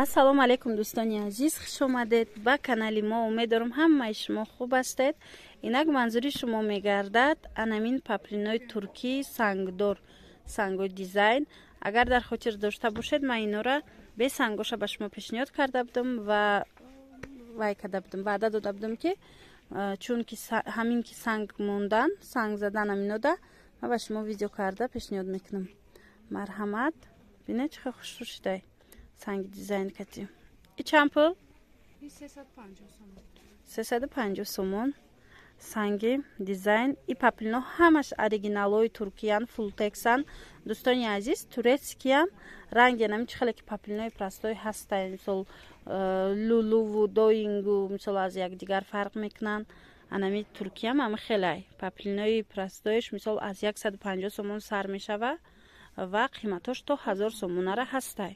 ассалому алайкум дӯстони азиз, хуш омадед ба канали мо. умеддорам ҳамаи шумо хуб ҳастед. инак манзури шумо мегардад анамин паплинои туркӣ сангдор, сангои дизайн. агар дар хотир дошта бошед, ман инора бе сангоша ба шумо пешниҳод карда будам ва ваъда дода будам ки чунки ҳамин ки санг мондан, санг задан аминода, ман ба шумо видео карда пешниҳод мекунам. марҳамат. бинед чӣ хел хушрӯ шудай санги дизайн кати. И чанд пул? 350 сомон. санги дизайн. И паплино ҳамаш оригиналои туркиян, фултексан. дӯстони азиз, турецкиям ранги нами чӣ хеле ки паплинои простои ҳастаи мисол лулуву доингу мисол аз якдигар фарқ мекунан. анами туркиям ами хелай паплинои простоиш мисол аз 150 сомон сар мешава ва қиматош то 1000 сомонара ҳастай.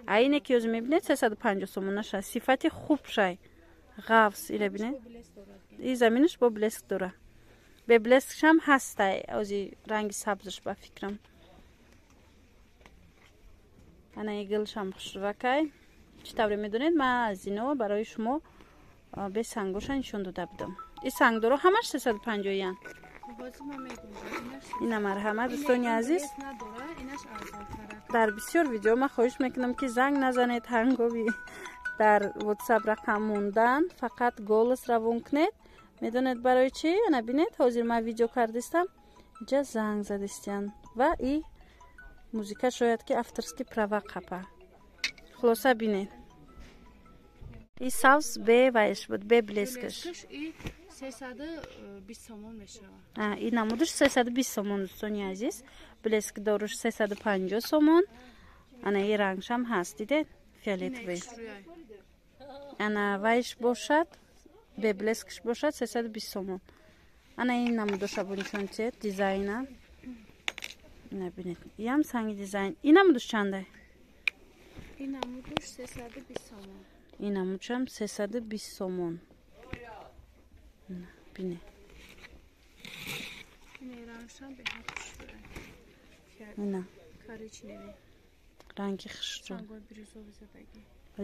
айне ки ӯзи мебинед 350 сомонаша сифати хуб шай ғафс ира бинед. и заминаш бо блеск дора. бе блескшам ҳастай ӯзи ранги сабзаш ба фикрам. ана игилшам хушрувакай. чӣ тавре медонед, ман аз ино барои шумо бе сангоша нишон дода будам. и сангдоро ҳамаш 350 ян. ина марҳамат дӯстони азиз. дар бисёр видео ман хоҳиш мекунам ки занг назанед ҳангоми дар ватсап рақам мондан, фақат голос равон кунед. медонед барои чӣ? ана бинед ҳозир ман видео кардистам, ҷа занг задистиян ва и музика шояд ки авторски права қапа. хулоса бинед. и савз бе вайш буд, бе блескаш. 320 сомон мешава. и намудаш 320 сомон дӯстони азиз. блеск доруш 350 сомон. ана и рангшам ҳаст, дидед? фиолетовый. ана вайш бошад, бе блескш бошад 320 сомон. ана ин намудоша бунишон тед дизайна. ина бинед. иам санги дизайн. ин намудош чандай? ин намудош 320 сомон. ин намудшам 320 сомон. бинед. ина ранги хушрӯ.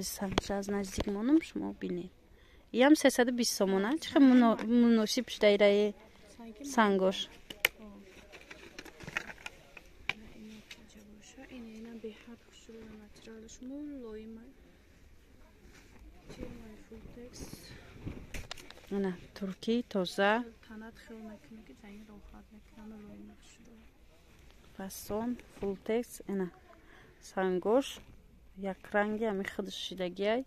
сангша аз наздик монам, шумо бинед. иам 320 сомон а? чӣ хел муносиб шудаираи сангош. ина туркӣ тоза фасон фултекс. ина сангош якранги ами худаш шидагиай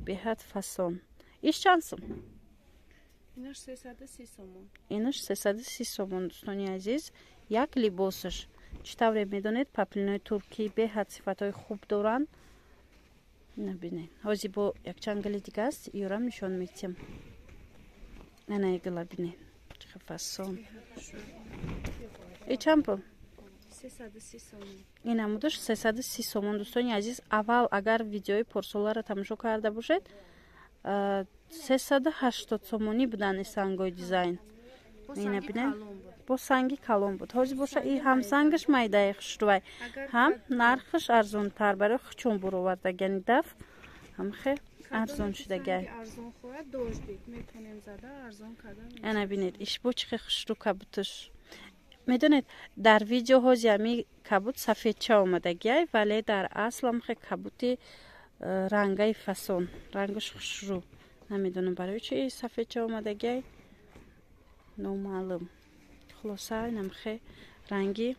беҳад фасон. иш чанд сум? инаш 330 сомон. инаш 330 сомон дӯстони азиз. як либосаш чӣ тавре медонед паплинои туркӣ беҳад сифатҳои хуб доранд. набинед ҳозир бо якчангали дига аст, иёрам нишон медиҳам. ана игила бинед чӣ фасон. и чанд пул? 330 сомон. ин намудаш 330 сомон дӯстони азиз. аввал агар видеои порсоларо тамошо карда бошед 380 сомонӣ будани сангои дизайн. ина бинед бо санги калон буд. ҳозир боша и ҳам сангаш майдаи хушрӯвай, ҳам нархаш арзонтар барои хучон буровардагани даф ҳам хе арзон шудагай. ана бинед иш бо чӣ хел хушрӯ кабуташ. медонед дар видео ҳози ами кабут сафедча омадагиай, вале дар асл ам хе кабути рангаи фасон, рангаш хушрӯ. намедонам барои чӣ сафедча омадагиай, номаълум. хулоса инам хе ранги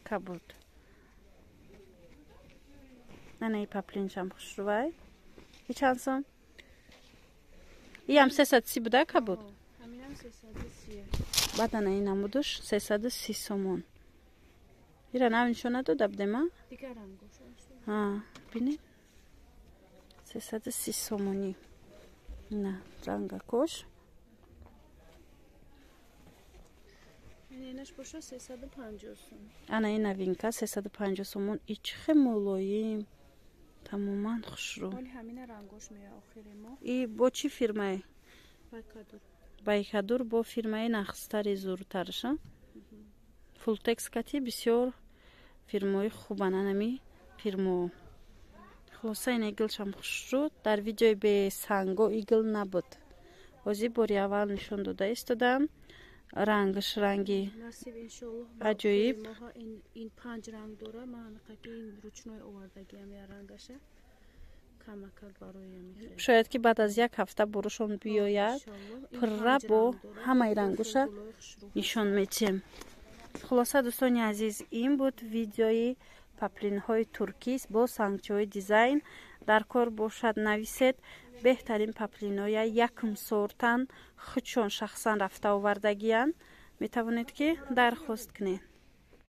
кабут. ана и паплиншам хушрӯвай. и чанд сом? иам 330 буда кабут. баъд ана ин намудаш 330 сомон. ира нав нишон надода будема? бинед 330 сомонӣ. ина зангакош. ана ин новинка 350 сомон. и чӣ хел молоим, тамоман хушрӯ. и бо чӣ фирмае? байкадур. бо фирмаи нахстари зуртарша. фултекс кати бисёр фирмои хубан. анами фирмо خلاصه این ایگلشم خوش شد. در ویدیوی به سنگو ایگل نبود. بازی باری اول نشون داده ایستادم. رنگش رنگی نصیب انشالله عجیب. ماها این 5 رنگ داره. من که این روچنوی آوردگی هم یا رنگشه کمک برایم. شاید که بعد از یک هفته بروشون بیاید پره با همه رنگش نشون میتیم. خلاصه دوستان عزیز این بود ویدیوی پاپلین های ترکی با سنگچه دیزاین. در کار باشد نویسید. بهترین پاپلین های یکم سورتن خودشون شخصا رفته آوردگیان. می توانید که درخواست کنید.